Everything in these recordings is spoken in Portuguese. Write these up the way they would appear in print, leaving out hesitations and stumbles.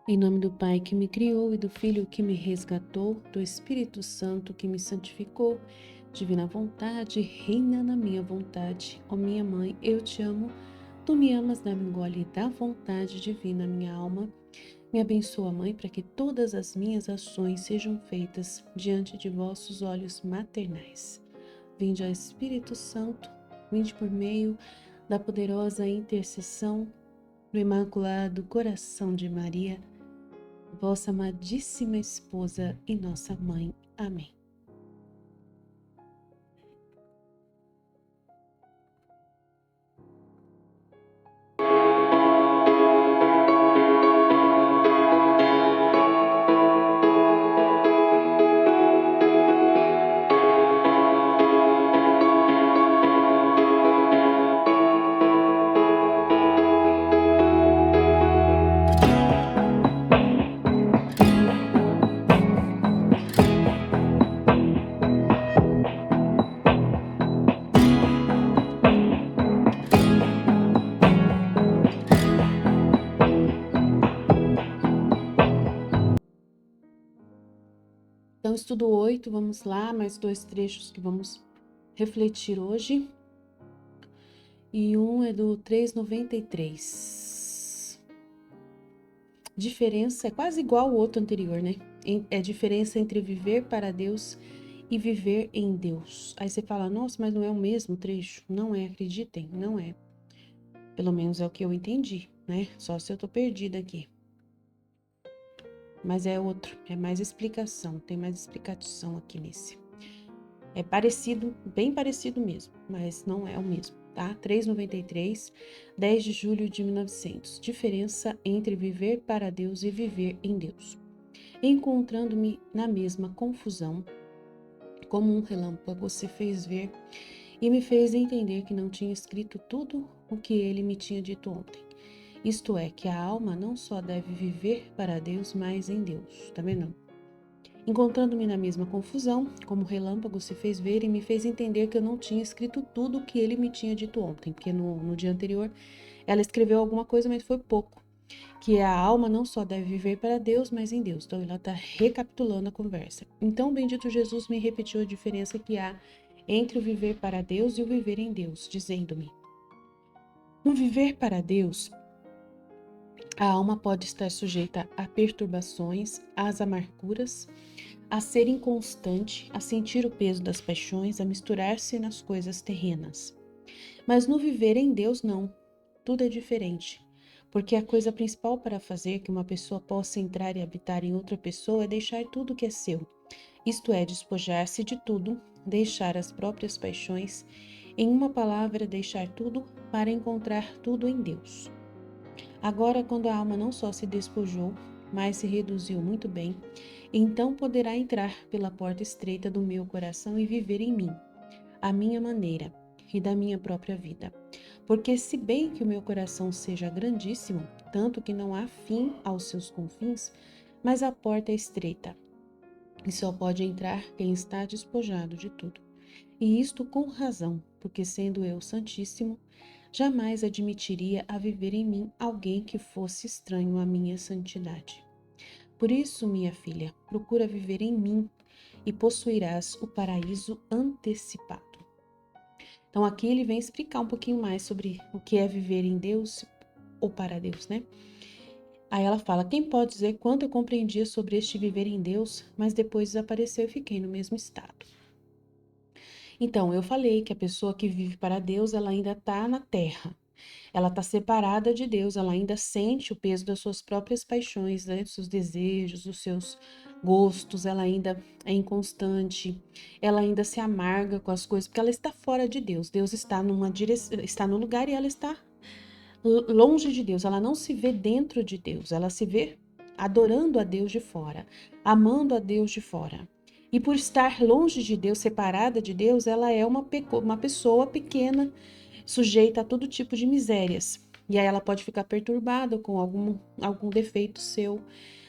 Em nome do Pai que me criou e do Filho que me resgatou, do Espírito Santo que me santificou, divina vontade, reina na minha vontade. Ó minha mãe, eu te amo, tu me amas, dá-me um gole da vontade divina, minha alma. Me abençoa, Mãe, para que todas as minhas ações sejam feitas diante de vossos olhos maternais. Vinde, ó Espírito Santo, vinde por meio da poderosa intercessão do Imaculado Coração de Maria, vossa amadíssima esposa e nossa mãe. Amém. Então, estudo 8, vamos lá, mais 2 trechos que vamos refletir hoje. E um é do 3,93. Diferença é quase igual ao outro anterior, né? É a diferença entre viver para Deus e viver em Deus. Aí você fala, nossa, mas não é o mesmo trecho? Não é, acreditem, não é. Pelo menos é o que eu entendi, né? Só se eu tô perdida aqui. Mas é outro, é mais explicação, tem mais explicação aqui nesse. É parecido, bem parecido mesmo, mas não é o mesmo, tá? 3,93, 10 de julho de 1900. Diferença entre viver para Deus e viver em Deus. Encontrando-me na mesma confusão, como um relâmpago se fez ver e me fez entender que não tinha escrito tudo o que ele me tinha dito ontem. Isto é, que a alma não só deve viver para Deus, mas em Deus. Tá vendo? Encontrando-me na mesma confusão, como relâmpago se fez ver e me fez entender que eu não tinha escrito tudo o que ele me tinha dito ontem, porque no dia anterior ela escreveu alguma coisa, mas foi pouco. Que a alma não só deve viver para Deus, mas em Deus. Então ela está recapitulando a conversa. Então o bendito Jesus me repetiu a diferença que há entre o viver para Deus e o viver em Deus, dizendo-me: no viver para Deus, a alma pode estar sujeita a perturbações, às amarguras, a ser inconstante, a sentir o peso das paixões, a misturar-se nas coisas terrenas. Mas no viver em Deus, não. Tudo é diferente. Porque a coisa principal para fazer que uma pessoa possa entrar e habitar em outra pessoa é deixar tudo que é seu. Isto é, despojar-se de tudo, deixar as próprias paixões, em uma palavra, deixar tudo para encontrar tudo em Deus. Agora, quando a alma não só se despojou, mas se reduziu muito bem, então poderá entrar pela porta estreita do meu coração e viver em mim, à minha maneira e da minha própria vida. Porque se bem que o meu coração seja grandíssimo, tanto que não há fim aos seus confins, mas a porta é estreita, e só pode entrar quem está despojado de tudo. E isto com razão, porque sendo eu santíssimo, jamais admitiria a viver em mim alguém que fosse estranho à minha santidade. Por isso, minha filha, procura viver em mim e possuirás o paraíso antecipado. Então, aqui ele vem explicar um pouquinho mais sobre o que é viver em Deus ou para Deus, né? Aí ela fala: quem pode dizer quanto eu compreendia sobre este viver em Deus, mas depois desapareceu e fiquei no mesmo estado? Então, eu falei que a pessoa que vive para Deus, ela ainda está na terra. Ela está separada de Deus, ela ainda sente o peso das suas próprias paixões, né? Dos seus desejos, dos seus gostos, ela ainda é inconstante, ela ainda se amarga com as coisas, porque ela está fora de Deus. Deus está numa direção, está no lugar e ela está longe de Deus. Ela não se vê dentro de Deus, ela se vê adorando a Deus de fora, amando a Deus de fora. E por estar longe de Deus, separada de Deus, ela é uma pessoa pequena, sujeita a todo tipo de misérias. E aí ela pode ficar perturbada com algum defeito seu,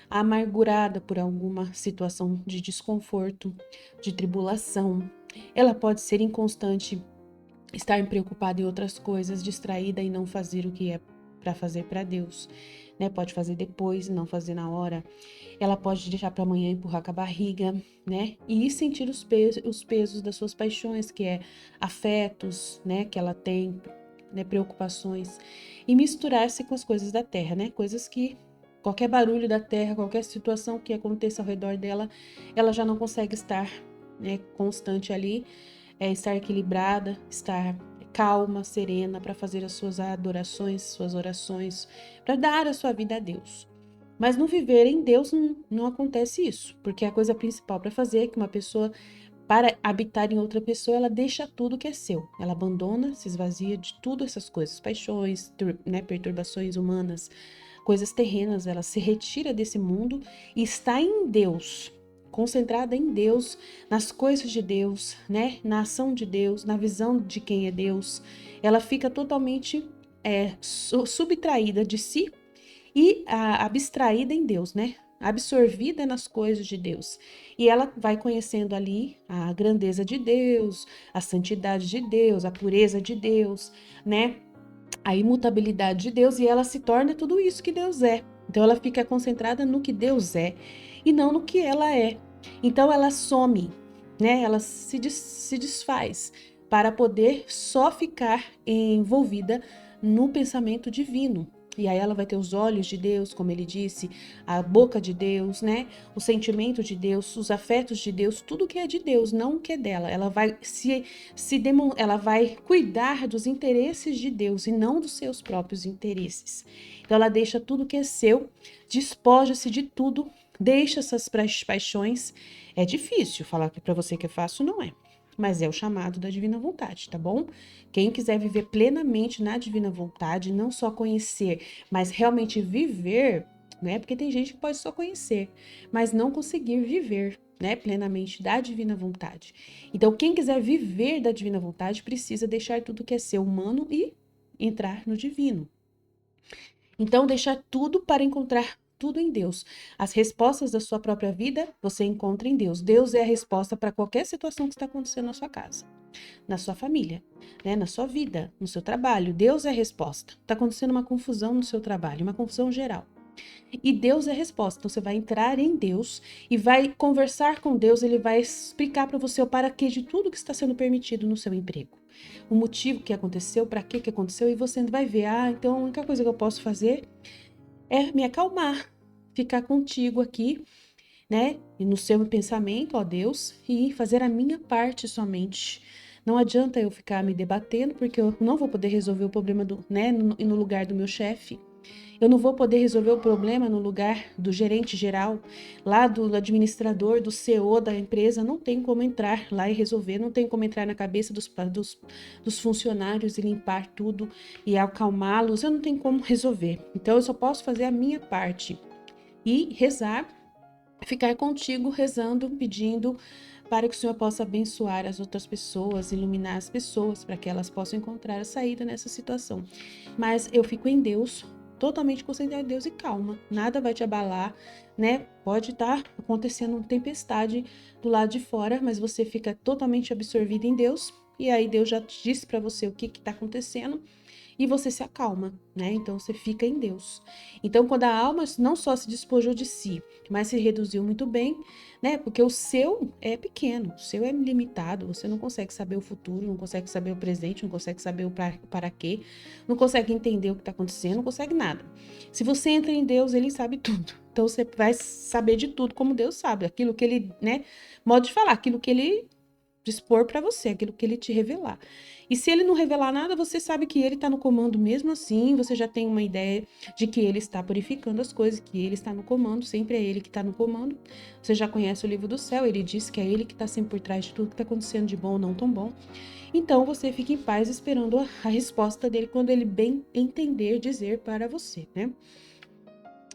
amargurada por alguma situação de desconforto, de tribulação. Ela pode ser inconstante, estar preocupada em outras coisas, distraída e não fazer o que é para fazer para Deus, né? Pode fazer depois, não fazer na hora. Ela pode deixar para amanhã, empurrar com a barriga, né? E sentir os pesos das suas paixões, que é afetos, né? Que ela tem, né? Preocupações. E misturar-se com as coisas da terra, né? Coisas que qualquer barulho da terra, qualquer situação que aconteça ao redor dela, ela já não consegue estar, né? Constante ali, estar equilibrada, estar calma, serena, para fazer as suas adorações, suas orações, para dar a sua vida a Deus. Mas no viver em Deus não acontece isso, porque a coisa principal para fazer é que uma pessoa, para habitar em outra pessoa, ela deixa tudo que é seu. Ela abandona, se esvazia de tudo essas coisas, paixões, né, perturbações humanas, coisas terrenas, ela se retira desse mundo e está em Deus, concentrada em Deus, nas coisas de Deus, né, na ação de Deus, na visão de quem é Deus. Ela fica totalmente subtraída de si e abstraída em Deus, né? Absorvida nas coisas de Deus. E ela vai conhecendo ali a grandeza de Deus, a santidade de Deus, a pureza de Deus, né? A imutabilidade de Deus, e ela se torna tudo isso que Deus é. Então ela fica concentrada no que Deus é e não no que ela é. Então ela some, né? Ela se desfaz para poder só ficar envolvida no pensamento divino. E aí ela vai ter os olhos de Deus, como ele disse, a boca de Deus, né? O sentimento de Deus, os afetos de Deus, tudo que é de Deus, não o que é dela. Ela vai ela vai cuidar dos interesses de Deus e não dos seus próprios interesses. Então ela deixa tudo que é seu, despoja-se de tudo, deixa essas paixões. É difícil falar que para você que é fácil, não é. Mas é o chamado da divina vontade, tá bom? Quem quiser viver plenamente na divina vontade, não só conhecer, mas realmente viver, né? Porque tem gente que pode só conhecer, mas não conseguir viver, né, plenamente da divina vontade. Então, quem quiser viver da divina vontade precisa deixar tudo que é ser humano e entrar no divino. Então, deixar tudo para encontrar tudo em Deus. As respostas da sua própria vida você encontra em Deus. Deus é a resposta para qualquer situação que está acontecendo na sua casa, na sua família, né, na sua vida, no seu trabalho. Deus é a resposta. Está acontecendo uma confusão no seu trabalho, uma confusão geral. E Deus é a resposta. Então você vai entrar em Deus e vai conversar com Deus. Ele vai explicar para você o para quê de tudo que está sendo permitido no seu emprego. O motivo que aconteceu, para que aconteceu, e você vai ver, então a única coisa que eu posso fazer é me acalmar, ficar contigo aqui, né? E no seu pensamento, ó Deus, e fazer a minha parte somente. Não adianta eu ficar me debatendo, porque eu não vou poder resolver o problema no lugar do meu chefe. Eu não vou poder resolver o problema no lugar do gerente geral, lá do administrador, do CEO da empresa. Não tem como entrar lá e resolver, não tem como entrar na cabeça dos funcionários e limpar tudo e acalmá-los. Eu não tenho como resolver. Então, eu só posso fazer a minha parte e rezar, ficar contigo rezando, pedindo para que o Senhor possa abençoar as outras pessoas, iluminar as pessoas, para que elas possam encontrar a saída nessa situação. Mas eu fico em Deus, totalmente concentrada em Deus e calma, nada vai te abalar, né? Pode estar acontecendo uma tempestade do lado de fora, mas você fica totalmente absorvido em Deus, e aí Deus já disse para você o que está acontecendo, e você se acalma, né? Então você fica em Deus. Então, quando a alma não só se despojou de si, mas se reduziu muito bem, né? Porque o seu é pequeno, o seu é limitado, você não consegue saber o futuro, não consegue saber o presente, não consegue saber o para quê, não consegue entender o que está acontecendo, não consegue nada. Se você entra em Deus, ele sabe tudo. Então você vai saber de tudo como Deus sabe, aquilo que ele, né? Modo de falar, aquilo que ele dispor para você, aquilo que ele te revelar. E se ele não revelar nada, você sabe que ele está no comando mesmo assim, você já tem uma ideia de que ele está purificando as coisas, que ele está no comando, sempre é ele que está no comando. Você já conhece o livro do céu, ele diz que é ele que está sempre por trás de tudo que está acontecendo de bom ou não tão bom. Então você fica em paz esperando a resposta dele quando ele bem entender dizer para você, né?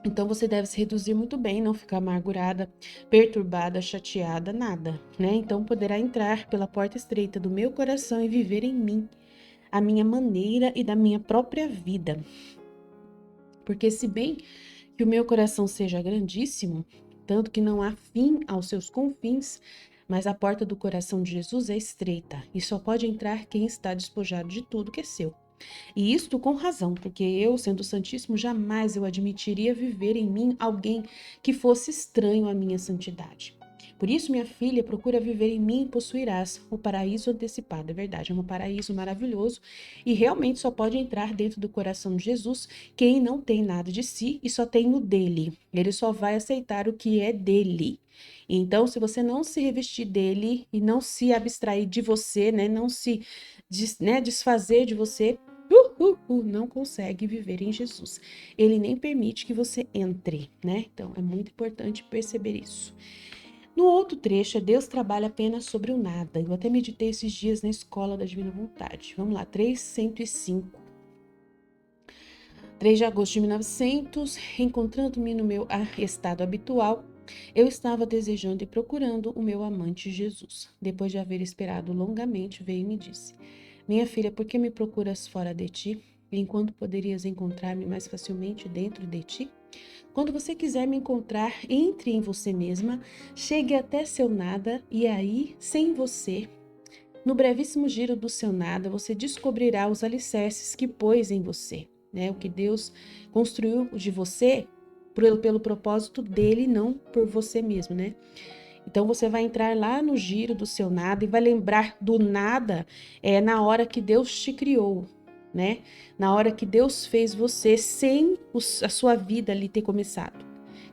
Então você deve se reduzir muito bem, não ficar amargurada, perturbada, chateada, nada, né? Então poderá entrar pela porta estreita do meu coração e viver em mim a minha maneira e da minha própria vida. Porque se bem que o meu coração seja grandíssimo, tanto que não há fim aos seus confins, mas a porta do coração de Jesus é estreita e só pode entrar quem está despojado de tudo que é seu. E isto com razão, porque eu, sendo santíssimo, jamais eu admitiria viver em mim alguém que fosse estranho à minha santidade. Por isso, minha filha, procura viver em mim e possuirás o paraíso antecipado. É verdade, é um paraíso maravilhoso e realmente só pode entrar dentro do coração de Jesus quem não tem nada de si e só tem o dele. Ele só vai aceitar o que é dele. Então, se você não se revestir dele e não se abstrair de você, né, não se desfazer de você, não consegue viver em Jesus. Ele nem permite que você entre, né? Então, é muito importante perceber isso. No outro trecho, Deus trabalha apenas sobre o nada. Eu até meditei esses dias na escola da Divina Vontade. Vamos lá, 305. 3 de agosto de 1900, encontrando-me no meu estado habitual, eu estava desejando e procurando o meu amante Jesus. Depois de haver esperado longamente, veio e me disse: Minha filha, por que me procuras fora de ti, enquanto poderias encontrar-me mais facilmente dentro de ti? Quando você quiser me encontrar, entre em você mesma, chegue até seu nada e aí, sem você, no brevíssimo giro do seu nada, você descobrirá os alicerces que pôs em você, né? O que Deus construiu de você pelo propósito dele, não por você mesmo, né? Então você vai entrar lá no giro do seu nada e vai lembrar do nada na hora que Deus te criou, né? Na hora que Deus fez você sem a sua vida ali ter começado,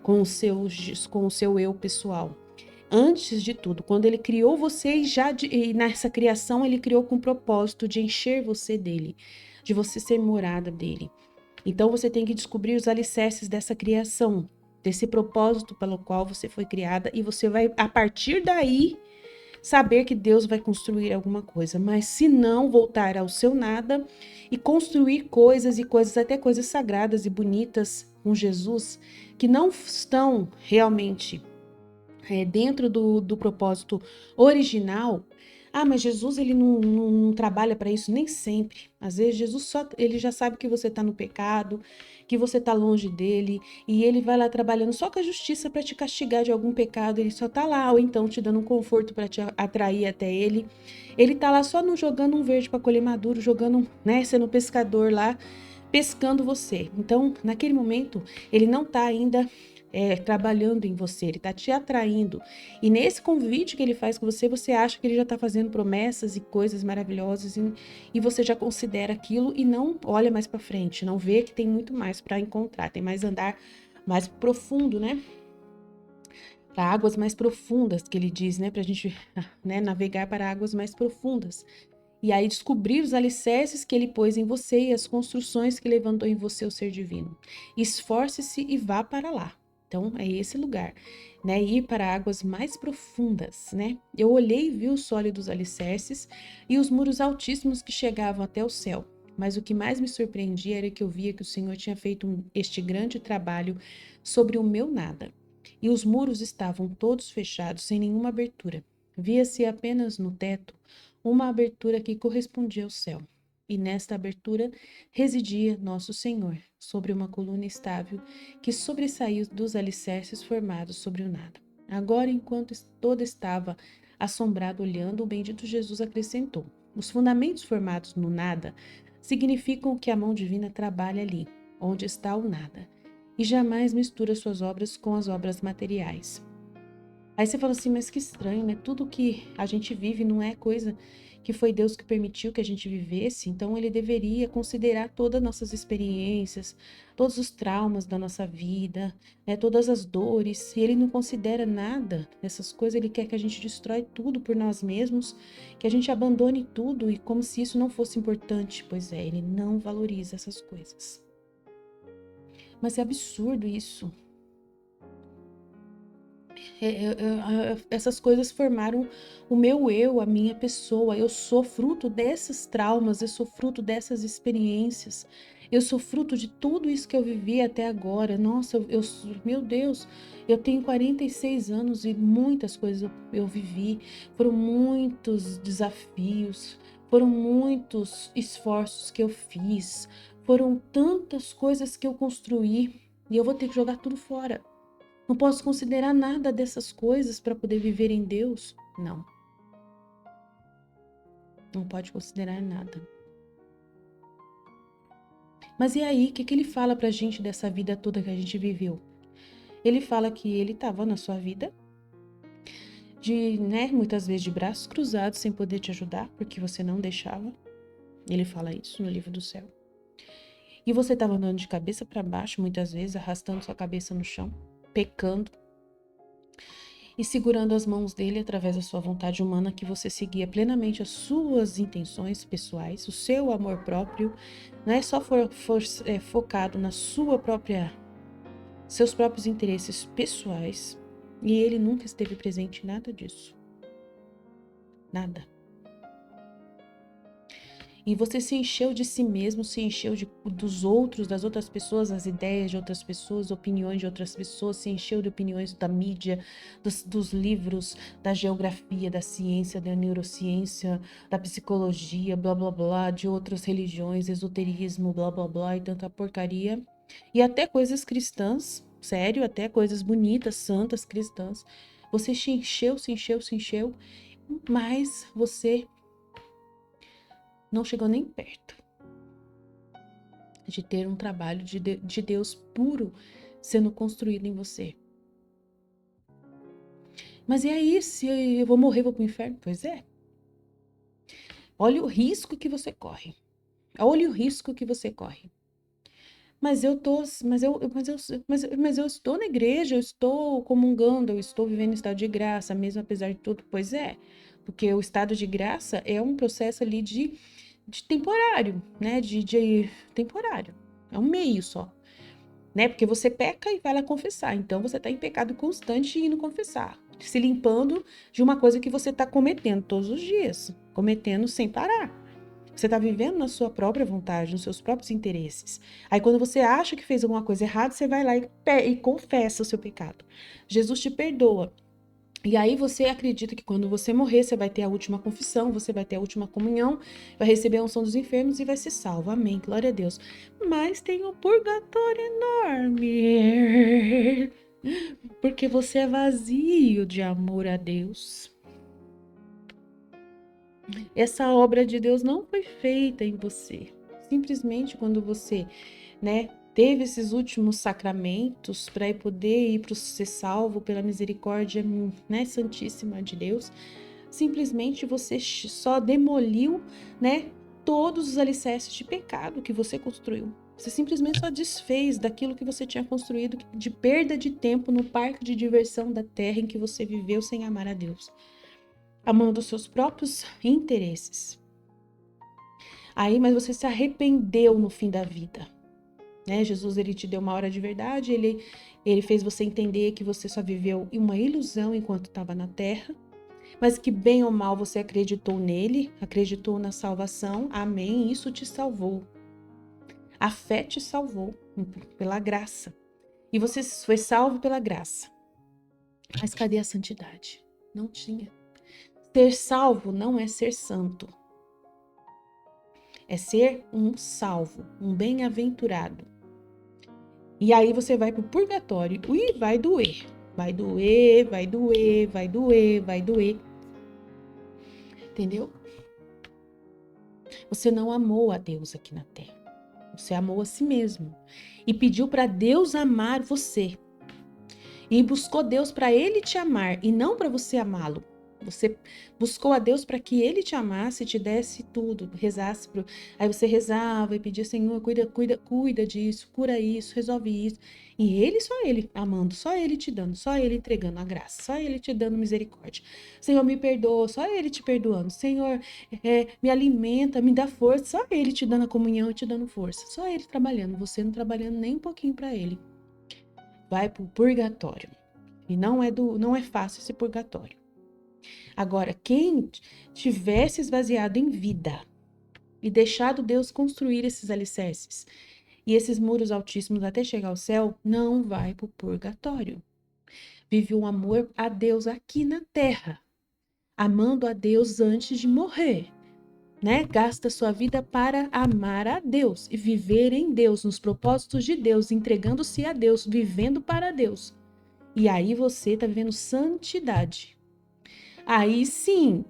com o seu eu pessoal. Antes de tudo, quando ele criou você e nessa criação ele criou com o propósito de encher você dele, de você ser morada dele. Então você tem que descobrir os alicerces dessa criação, desse propósito pelo qual você foi criada e você vai a partir daí saber que Deus vai construir alguma coisa, mas se não voltar ao seu nada e construir coisas e coisas, até coisas sagradas e bonitas com Jesus, que não estão realmente dentro do propósito original. Ah, mas Jesus ele não trabalha para isso nem sempre. Às vezes Jesus ele já sabe que você está no pecado, que você está longe dele e ele vai lá trabalhando só com a justiça para te castigar de algum pecado. Ele só está lá ou então te dando um conforto para te atrair até ele. Ele está lá só não jogando um verde para colher maduro, jogando, né, sendo pescador lá, pescando você. Então, naquele momento, ele não está ainda trabalhando em você, ele está te atraindo. E nesse convite que ele faz com você, você acha que ele já está fazendo promessas e coisas maravilhosas e você já considera aquilo e não olha mais para frente, não vê que tem muito mais para encontrar, tem mais andar mais profundo, né? Para águas mais profundas, que ele diz, né? Para a gente navegar para águas mais profundas. E aí descobrir os alicerces que ele pôs em você e as construções que levantou em você o ser divino. Esforce-se e vá para lá. Então, é esse lugar, né? Ir para águas mais profundas, né? Eu olhei e vi os sólidos alicerces e os muros altíssimos que chegavam até o céu. Mas o que mais me surpreendia era que eu via que o Senhor tinha feito este grande trabalho sobre o meu nada. E os muros estavam todos fechados, sem nenhuma abertura. Via-se apenas no teto uma abertura que correspondia ao céu. E nesta abertura residia Nosso Senhor, sobre uma coluna estável que sobressaiu dos alicerces formados sobre o nada. Agora, enquanto todo estava assombrado olhando, o bendito Jesus acrescentou: Os fundamentos formados no nada significam que a mão divina trabalha ali, onde está o nada, e jamais mistura suas obras com as obras materiais. Aí você fala assim, mas que estranho, né? Tudo que a gente vive não é coisa que foi Deus que permitiu que a gente vivesse, então ele deveria considerar todas as nossas experiências, todos os traumas da nossa vida, né? Todas as dores, e ele não considera nada dessas coisas, ele quer que a gente destrói tudo por nós mesmos, que a gente abandone tudo e como se isso não fosse importante. Pois é, ele não valoriza essas coisas. Mas é absurdo isso. Essas coisas formaram o meu eu, a minha pessoa. Eu sou fruto desses traumas, eu sou fruto dessas experiências, eu sou fruto de tudo isso que eu vivi até agora. Nossa, meu Deus, eu tenho 46 anos e muitas coisas eu vivi, foram muitos desafios, foram muitos esforços que eu fiz, foram tantas coisas que eu construí e eu vou ter que jogar tudo fora. Não posso considerar nada dessas coisas para poder viver em Deus? Não, não pode considerar nada. Mas e aí, o que ele fala pra gente dessa vida toda que a gente viveu? Ele fala que ele estava na sua vida, muitas vezes de braços cruzados, sem poder te ajudar, porque você não deixava. Ele fala isso no livro do céu. E você estava andando de cabeça para baixo, muitas vezes, arrastando sua cabeça no chão, pecando, e segurando as mãos dele através da sua vontade humana, que você seguia plenamente as suas intenções pessoais, o seu amor próprio, não é só focado na seus próprios interesses pessoais, e ele nunca esteve presente em nada disso. Nada. E você se encheu de si mesmo, se encheu dos outros, das outras pessoas, as ideias de outras pessoas, opiniões de outras pessoas, se encheu de opiniões da mídia, dos livros, da geografia, da ciência, da neurociência, da psicologia, blá blá blá, de outras religiões, esoterismo, blá blá blá, e tanta porcaria. E até coisas cristãs, sério, até coisas bonitas, santas, cristãs. Você se encheu, se encheu, se encheu, mas você não chegou nem perto de ter um trabalho de Deus puro sendo construído em você. Mas e aí, se eu vou morrer, vou pro inferno? Pois é. Olha o risco que você corre. Olha o risco que você corre. Mas eu estou na igreja, eu estou comungando, eu estou vivendo em estado de graça, mesmo apesar de tudo. Pois é, porque o estado de graça é um processo ali de temporário, né? De temporário. É um meio só, né? Porque você peca e vai lá confessar. Então você está em pecado constante e indo confessar, se limpando de uma coisa que você está cometendo todos os dias, cometendo sem parar. Você está vivendo na sua própria vontade, nos seus próprios interesses. Aí quando você acha que fez alguma coisa errada, você vai lá e confessa o seu pecado. Jesus te perdoa. E aí você acredita que quando você morrer, você vai ter a última confissão, você vai ter a última comunhão, vai receber a unção dos enfermos e vai ser salvo. Amém, glória a Deus. Mas tem um purgatório enorme, porque você é vazio de amor a Deus. Essa obra de Deus não foi feita em você. Simplesmente quando você, teve esses últimos sacramentos para poder ir para ser salvo pela misericórdia, santíssima de Deus, simplesmente você só demoliu, todos os alicerces de pecado que você construiu. Você simplesmente só desfez daquilo que você tinha construído de perda de tempo no parque de diversão da terra em que você viveu sem amar a Deus, amando os seus próprios interesses. Aí, mas você se arrependeu no fim da vida. Jesus, ele te deu uma hora de verdade, ele fez você entender que você só viveu uma ilusão enquanto estava na terra, mas que bem ou mal você acreditou nele, acreditou na salvação, amém, isso te salvou. A fé te salvou pela graça. E você foi salvo pela graça. Mas cadê a santidade? Não tinha. Ser salvo não é ser santo. É ser um salvo, um bem-aventurado. E aí você vai pro purgatório e vai doer. Vai doer, vai doer, vai doer, vai doer. Entendeu? Você não amou a Deus aqui na terra. Você amou a si mesmo. E pediu para Deus amar você. E buscou Deus para Ele te amar e não para você amá-lo. Você buscou a Deus para que Ele te amasse, te desse tudo, rezasse. Aí você rezava e pedia, Senhor, cuida disso, cura isso, resolve isso. E Ele, só Ele amando, só Ele te dando, só Ele entregando a graça, só Ele te dando misericórdia. Senhor, me perdoa, só Ele te perdoando. Senhor, me alimenta, me dá força, só Ele te dando a comunhão e te dando força. Só Ele trabalhando, você não trabalhando nem um pouquinho para Ele. Vai pro purgatório. E não é fácil esse purgatório. Agora, quem tivesse esvaziado em vida e deixado Deus construir esses alicerces e esses muros altíssimos até chegar ao céu, não vai para o purgatório. Vive um amor a Deus aqui na terra, amando a Deus antes de morrer, Gasta sua vida para amar a Deus e viver em Deus, nos propósitos de Deus, entregando-se a Deus, vivendo para Deus. E aí você está vivendo santidade. Aí sim,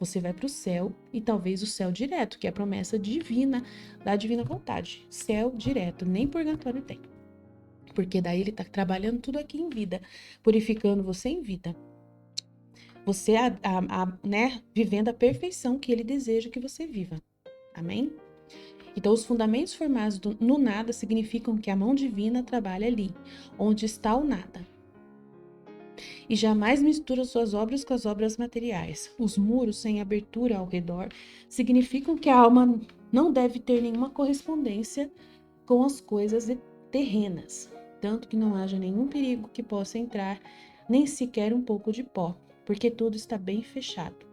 Você vai para o céu e talvez o céu direto, que é a promessa divina, da divina vontade. Céu direto, nem purgatório tem. Porque daí ele está trabalhando tudo aqui em vida, purificando você em vida. Você, né, vivendo a perfeição que ele deseja que você viva. Amém? Então, os fundamentos formados no nada significam que a mão divina trabalha ali, onde está o nada. E jamais mistura suas obras com as obras materiais. Os muros sem abertura ao redor significam que a alma não deve ter nenhuma correspondência com as coisas terrenas, tanto que não haja nenhum perigo que possa entrar, nem sequer um pouco de pó, porque tudo está bem fechado.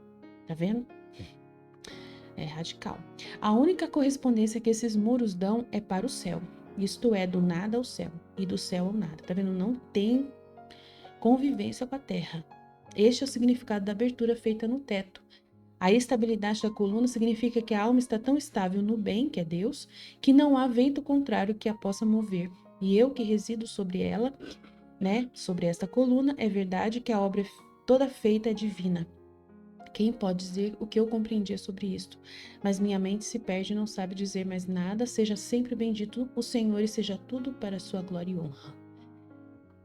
Tá vendo? É radical. A única correspondência que esses muros dão é para o céu. Isto é, do nada ao céu e do céu ao nada. Tá vendo? Não tem convivência com a terra. Este é o significado da abertura feita no teto. A estabilidade da coluna significa que a alma está tão estável no bem, que é Deus, que não há vento contrário que a possa mover. E eu que resido sobre ela, né, sobre esta coluna, é verdade que a obra toda feita é divina. Quem pode dizer o que eu compreendia sobre isto? Mas minha mente se perde e não sabe dizer mais nada. Seja sempre bendito o Senhor e seja tudo para a sua glória e honra.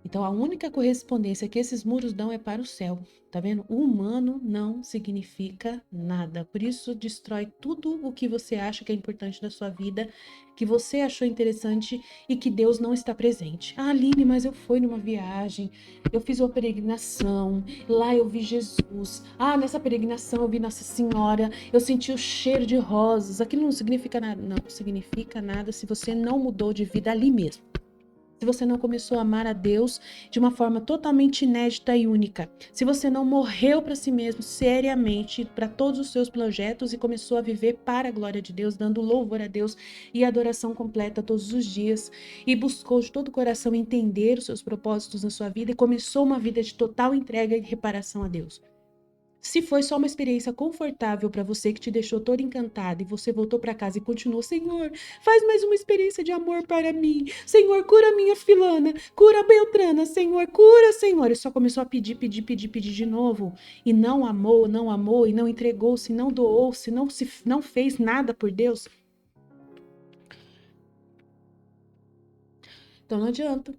Então, a única correspondência que esses muros dão é para o céu, tá vendo? O humano não significa nada. Por isso, destrói tudo o que você acha que é importante da sua vida, que você achou interessante e que Deus não está presente. Ah, Aline, mas eu fui numa viagem, eu fiz uma peregrinação, lá eu vi Jesus. Ah, nessa peregrinação eu vi Nossa Senhora, eu senti o cheiro de rosas. Aquilo não significa nada. Não significa nada se você não mudou de vida ali mesmo. Se você não começou a amar a Deus de uma forma totalmente inédita e única, se você não morreu para si mesmo seriamente, para todos os seus projetos e começou a viver para a glória de Deus, dando louvor a Deus e adoração completa todos os dias, e buscou de todo o coração entender os seus propósitos na sua vida e começou uma vida de total entrega e reparação a Deus. Se foi só uma experiência confortável para você que te deixou toda encantada e você voltou para casa e continuou, Senhor, faz mais uma experiência de amor para mim. Senhor, cura minha filana, cura a Beltrana, Senhor, cura, Senhor. E só começou a pedir de novo. E não amou, e não entregou-se, não doou-se, não fez nada por Deus. Então não adianta.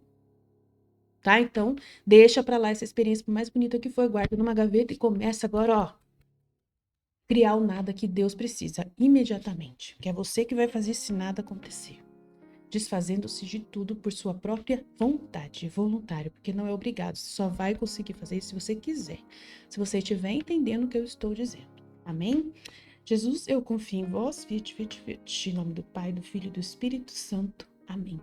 Tá? Então, deixa para lá essa experiência, por mais bonita que foi, guarda numa gaveta e começa agora, ó, criar o nada que Deus precisa imediatamente, que é você que vai fazer esse nada acontecer, desfazendo-se de tudo por sua própria vontade, voluntário, porque não é obrigado, você só vai conseguir fazer isso se você quiser, se você estiver entendendo o que eu estou dizendo. Amém? Jesus, eu confio em vós, em nome do Pai, do Filho e do Espírito Santo. Amém.